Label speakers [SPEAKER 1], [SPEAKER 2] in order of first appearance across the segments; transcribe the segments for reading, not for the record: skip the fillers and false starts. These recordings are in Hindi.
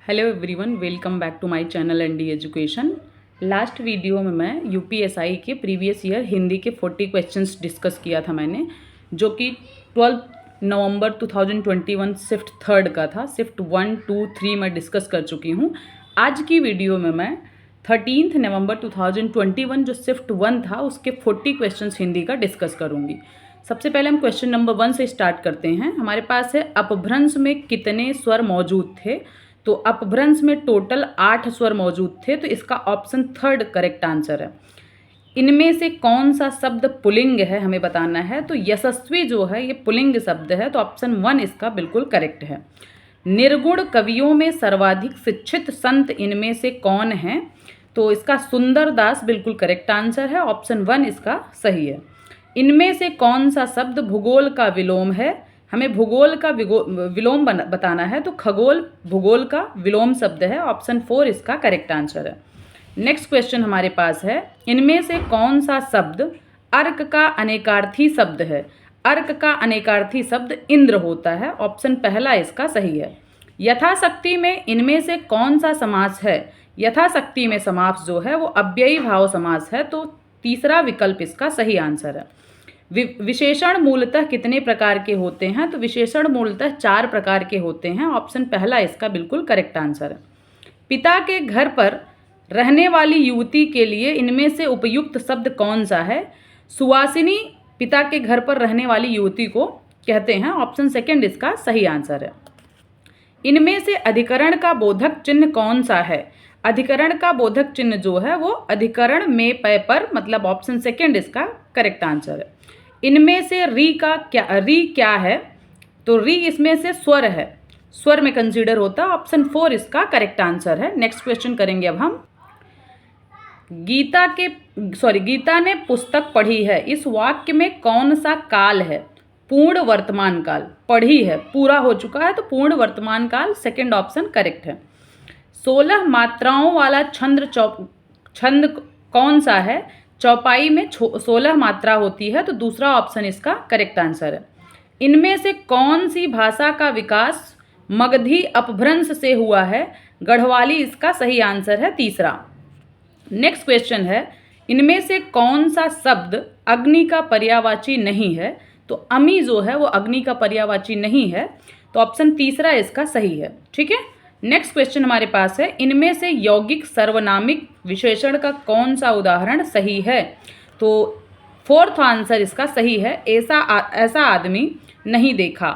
[SPEAKER 1] Hello everyone, welcome back to my channel ND education. Last video में मैं यूपीएसआई के प्रीवियस ईयर हिंदी के 40 क्वेश्चंस डिस्कस किया था मैंने, जो कि 12 नवंबर 2021 शिफ्ट थर्ड का था। शिफ्ट 1, 2, 3 मैं डिस्कस कर चुकी हूँ। आज की वीडियो में मैं 13 नवंबर 2021 जो शिफ्ट 1 था उसके 40 क्वेश्चंस हिंदी का डिस्कस करूँगी। सबसे पहले हम क्वेश्चन नंबर 1 से स्टार्ट करते हैं। हमारे पास है अपभ्रंश में कितने स्वर मौजूद थे। तो अपभ्रंश में टोटल 8 स्वर मौजूद थे, तो इसका ऑप्शन थर्ड करेक्ट आंसर है। इनमें से कौन सा शब्द पुल्लिंग है हमें बताना है। तो यशस्वी जो है ये पुल्लिंग शब्द है, तो ऑप्शन 1 इसका बिल्कुल करेक्ट है। निर्गुण कवियों में सर्वाधिक शिक्षित संत इनमें से कौन है। तो इसका सुंदर दास बिल्कुल करेक्ट आंसर है, ऑप्शन 1 इसका सही है। इनमें से कौन सा शब्द भूगोल का विलोम है। हमें भूगोल का विलोम बताना है, तो खगोल भूगोल का विलोम शब्द है, ऑप्शन 4 इसका करेक्ट आंसर है। नेक्स्ट क्वेश्चन हमारे पास है, इनमें से कौन सा शब्द अर्क का अनेकार्थी शब्द है। अर्क का अनेकार्थी शब्द इंद्र होता है, ऑप्शन पहला इसका सही है। यथाशक्ति में इनमें से कौन सा समास है। यथाशक्ति में समास जो है वो अव्ययी भाव समास है, तो तीसरा विकल्प इसका सही आंसर है। विशेषण मूलतः कितने प्रकार के होते हैं। तो विशेषण मूलतः 4 प्रकार के होते हैं, ऑप्शन पहला इसका बिल्कुल करेक्ट आंसर है। पिता के घर पर रहने वाली युवती के लिए इनमें से उपयुक्त शब्द कौन सा है। सुवासिनी पिता के घर पर रहने वाली युवती को कहते हैं, ऑप्शन सेकंड इसका सही आंसर है। इनमें से अधिकरण का बोधक चिन्ह कौन सा है। अधिकरण का बोधक चिन्ह जो है वो अधिकरण में पय पर, मतलब ऑप्शन सेकंड इसका करेक्ट आंसर है। इनमें से री क्या है। तो री इसमें से स्वर है, स्वर में कंसीडर होता है, ऑप्शन 4 इसका करेक्ट आंसर है। नेक्स्ट क्वेश्चन करेंगे अब हम। गीता ने पुस्तक पढ़ी है, इस वाक्य में कौन सा काल है। पूर्ण वर्तमान काल। पढ़ी है पूरा हो चुका है, तो पूर्ण वर्तमान काल सेकंड ऑप्शन करेक्ट है। 16 मात्राओं वाला छंद कौन सा है। चौपाई में 16 मात्रा होती है, तो दूसरा ऑप्शन इसका करेक्ट आंसर है। इनमें से कौन सी भाषा का विकास मगधी अपभ्रंश से हुआ है। गढ़वाली इसका सही आंसर है, तीसरा। नेक्स्ट क्वेश्चन है, इनमें से कौन सा शब्द अग्नि का पर्यायवाची नहीं है। तो अमी जो है वो अग्नि का पर्यायवाची नहीं है, तो ऑप्शन तीसरा इसका सही है। ठीक है। नेक्स्ट क्वेश्चन हमारे पास है, इनमें से यौगिक सर्वनामिक विशेषण का कौन सा उदाहरण सही है। तो फोर्थ आंसर इसका सही है, ऐसा आदमी नहीं देखा।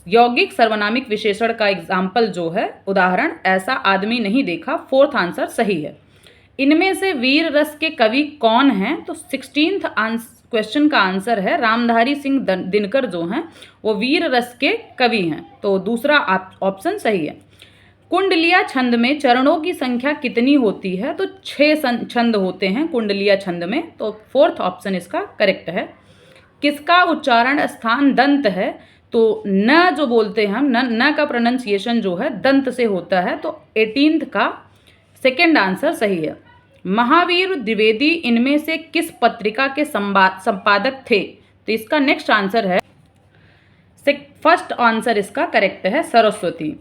[SPEAKER 1] यौगिक सर्वनामिक विशेषण का एग्जाम्पल जो है, उदाहरण ऐसा आदमी नहीं देखा, फोर्थ आंसर सही है। इनमें से वीर रस के कवि कौन हैं। तो 16th क्वेश्चन का आंसर है रामधारी सिंह दिनकर जो हैं वो वीर रस के कवि हैं, तो दूसरा ऑप्शन सही है। कुंडलिया छंद में चरणों की संख्या कितनी होती है। तो 6 छंद होते हैं कुंडलिया छंद में, तो फोर्थ ऑप्शन इसका करेक्ट है। किसका उच्चारण स्थान दंत है। तो न जो बोलते हैं हम, न का प्रोनाउंसिएशन जो है दंत से होता है, तो 18th का सेकेंड आंसर सही है। महावीर द्विवेदी इनमें से किस पत्रिका के संपादक थे। तो इसका नेक्स्ट आंसर है, फर्स्ट आंसर इसका करेक्ट है, सरस्वती।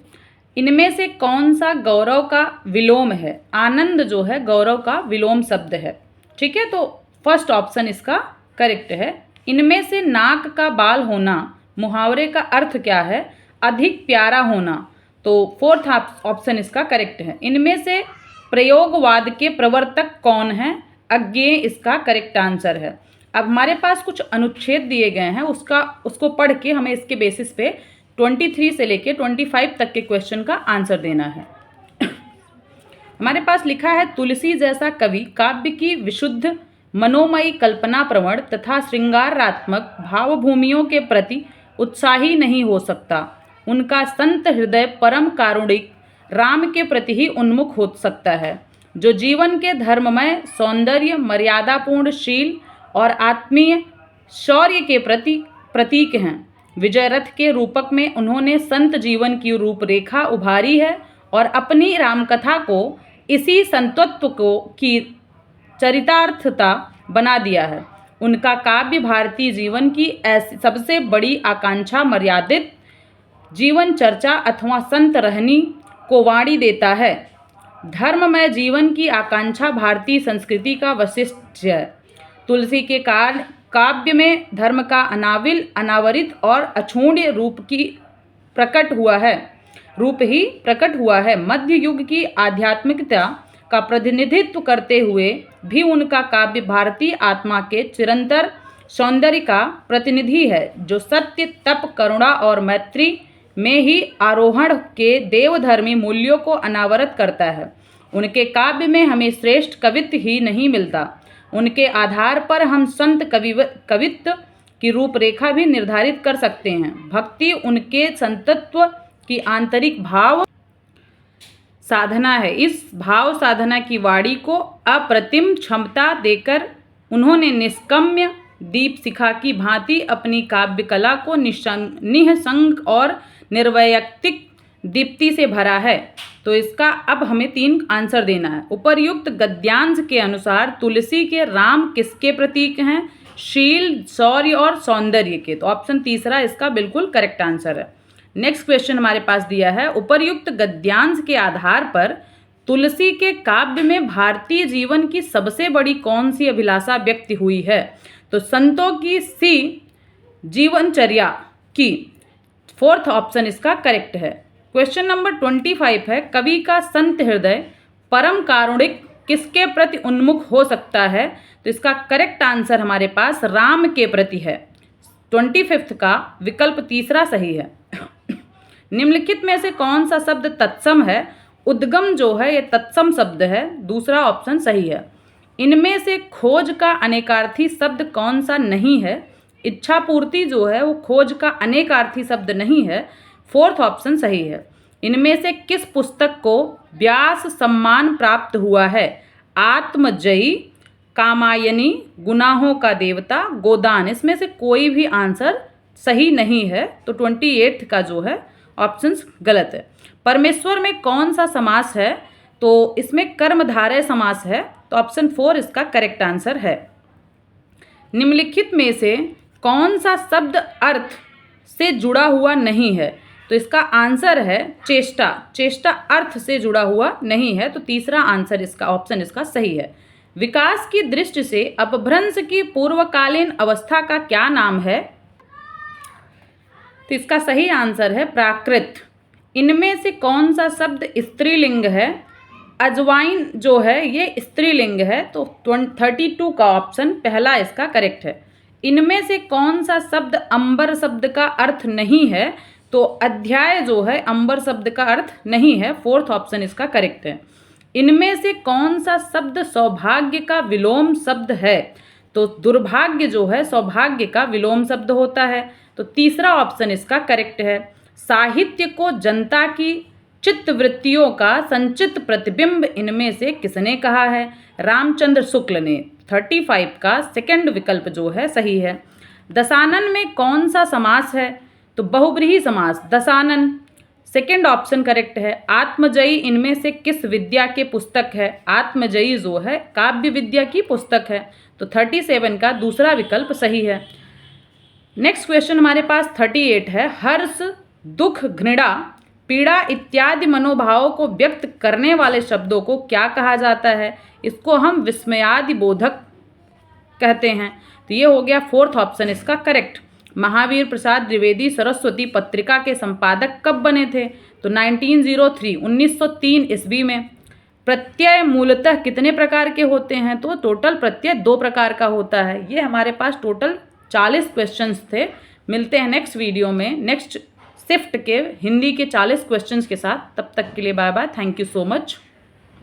[SPEAKER 1] इनमें से कौन सा गौरव का विलोम है। आनंद जो है गौरव का विलोम शब्द है। ठीक है, तो फर्स्ट ऑप्शन इसका करेक्ट है। इनमें से नाक का बाल होना मुहावरे का अर्थ क्या है। अधिक प्यारा होना, तो फोर्थ ऑप्शन इसका करेक्ट है। इनमें से प्रयोगवाद के प्रवर्तक कौन हैं। अज्ञेय इसका करेक्ट आंसर है। अब हमारे पास कुछ अनुच्छेद दिए गए हैं, उसको पढ़ के हमें इसके बेसिस पे 23 से लेके 25 तक के क्वेश्चन का आंसर देना है। हमारे पास लिखा है, तुलसी जैसा कवि काव्य की विशुद्ध मनोमयी कल्पना प्रवण तथा श्रृंगारात्मक भावभूमियों के प्रति उत्साही नहीं हो सकता। उनका संत हृदय परम कारुणिक राम के प्रति ही उन्मुख हो सकता है, जो जीवन के धर्ममय सौंदर्य मर्यादापूर्ण शील और आत्मीय शौर्य के प्रतीक हैं। विजय रथ के रूपक में उन्होंने संत जीवन की रूपरेखा उभारी है और अपनी रामकथा को इसी संतत्व की चरितार्थता बना दिया है। उनका काव्य भारतीय जीवन की ऐसी सबसे बड़ी आकांक्षा मर्यादित जीवन चर्चा अथवा संत रहनी को वाणी देता है। धर्ममय जीवन की आकांक्षा भारतीय संस्कृति का वैशिष्ट्य है। तुलसी के काव्य में धर्म का अनावरित और अक्षुण्ण रूप ही प्रकट हुआ है। मध्य युग की आध्यात्मिकता का प्रतिनिधित्व करते हुए भी उनका काव्य भारतीय आत्मा के चिरंतर सौंदर्य का प्रतिनिधि है, जो सत्य, तप, करुणा और मैत्री में ही आरोहण के देवधर्मी मूल्यों को अनावरत करता है। उनके काव्य में हमें श्रेष्ठ कवित्व ही नहीं मिलता, उनके आधार पर हम संत कवित्व की रूपरेखा भी निर्धारित कर सकते हैं। भक्ति उनके संतत्व की आंतरिक भाव साधना है। इस भाव साधना की वाणी को अप्रतिम क्षमता देकर उन्होंने निष्कम्य दीप शिखा की भांति अपनी काव्य कला को निःसंग और निर्वैयक्तिक दीप्ति से भरा है। तो इसका अब हमें 3 आंसर देना है। उपर्युक्त गद्यांश के अनुसार तुलसी के राम किसके प्रतीक हैं? शील, शौर्य और सौंदर्य के। तो ऑप्शन तीसरा इसका बिल्कुल करेक्ट आंसर है। नेक्स्ट क्वेश्चन हमारे पास दिया है, उपर्युक्त गद्यांश के आधार पर तुलसी के काव्य में भारतीय जीवन की सबसे बड़ी कौन सी अभिलाषा व्यक्त हुई है? तो संतों की सी जीवनचर्या की। 4th ऑप्शन इसका करेक्ट है। क्वेश्चन नंबर 25 है, कवि का संत हृदय परम कारुणिक किसके प्रति उन्मुख हो सकता है? तो इसका करेक्ट आंसर हमारे पास राम के प्रति है। 25th का विकल्प तीसरा सही है। निम्नलिखित में से कौन सा शब्द तत्सम है? उद्गम जो है ये तत्सम शब्द है, दूसरा ऑप्शन सही है। इनमें से खोज का अनेकार्थी शब्द कौन सा नहीं है? इच्छा पूर्ति जो है वो खोज का अनेकार्थी शब्द नहीं है, 4th ऑप्शन सही है। इनमें से किस पुस्तक को व्यास सम्मान प्राप्त हुआ है? आत्मजयी, कामायनी, गुनाहों का देवता, गोदान। इसमें से कोई भी आंसर सही नहीं है, तो 28 का जो है ऑप्शन गलत है। परमेश्वर में कौन सा समास है? तो इसमें कर्मधारय समास है, तो ऑप्शन 4 इसका करेक्ट आंसर है। निम्नलिखित में से कौन सा शब्द अर्थ से जुड़ा हुआ नहीं है? तो इसका आंसर है चेष्टा। चेष्टा अर्थ से जुड़ा हुआ नहीं है, तो तीसरा आंसर इसका ऑप्शन इसका सही है। विकास की दृष्टि से अपभ्रंश की पूर्वकालीन अवस्था का क्या नाम है? तो इसका सही आंसर है प्राकृत। इनमें से कौन सा शब्द स्त्रीलिंग है? अजवाइन जो है ये स्त्रीलिंग है, तो 32 का ऑप्शन पहला इसका करेक्ट है। इनमें से कौन सा शब्द अंबर शब्द का अर्थ नहीं है? तो अध्याय जो है अंबर शब्द का अर्थ नहीं है, 4th ऑप्शन इसका करेक्ट है। इनमें से कौन सा शब्द सौभाग्य का विलोम शब्द है? तो दुर्भाग्य जो है सौभाग्य का विलोम शब्द होता है, तो तीसरा ऑप्शन इसका करेक्ट है। साहित्य को जनता की चित्तवृत्तियों का संचित प्रतिबिंब इनमें से किसने कहा है? रामचंद्र शुक्ल ने। 35 का सेकंड विकल्प जो है सही है। दशानन में कौन सा समास है? तो बहुब्रीहि समास, दशानन। सेकंड ऑप्शन करेक्ट है। आत्मजयी इनमें से किस विद्या के पुस्तक है? आत्मजयी जो है काव्य विद्या की पुस्तक है, तो 37 का दूसरा विकल्प सही है। नेक्स्ट क्वेश्चन हमारे पास 38 है, हर्ष, दुख, घृणा, पीड़ा इत्यादि मनोभावों को व्यक्त करने वाले शब्दों को क्या कहा जाता है? इसको हम विस्मयादि बोधक कहते हैं, तो ये हो गया 4th ऑप्शन इसका करेक्ट। महावीर प्रसाद द्विवेदी सरस्वती पत्रिका के संपादक कब बने थे? तो 1903 ईस्वी में। प्रत्यय मूलतः कितने प्रकार के होते हैं? तो टोटल प्रत्यय 2 प्रकार का होता है। ये हमारे पास टोटल 40 क्वेश्चंस थे। मिलते हैं नेक्स्ट वीडियो में नेक्स्ट शिफ्ट के हिंदी के 40 क्वेश्चंस के साथ। तब तक के लिए bye bye, thank you so much.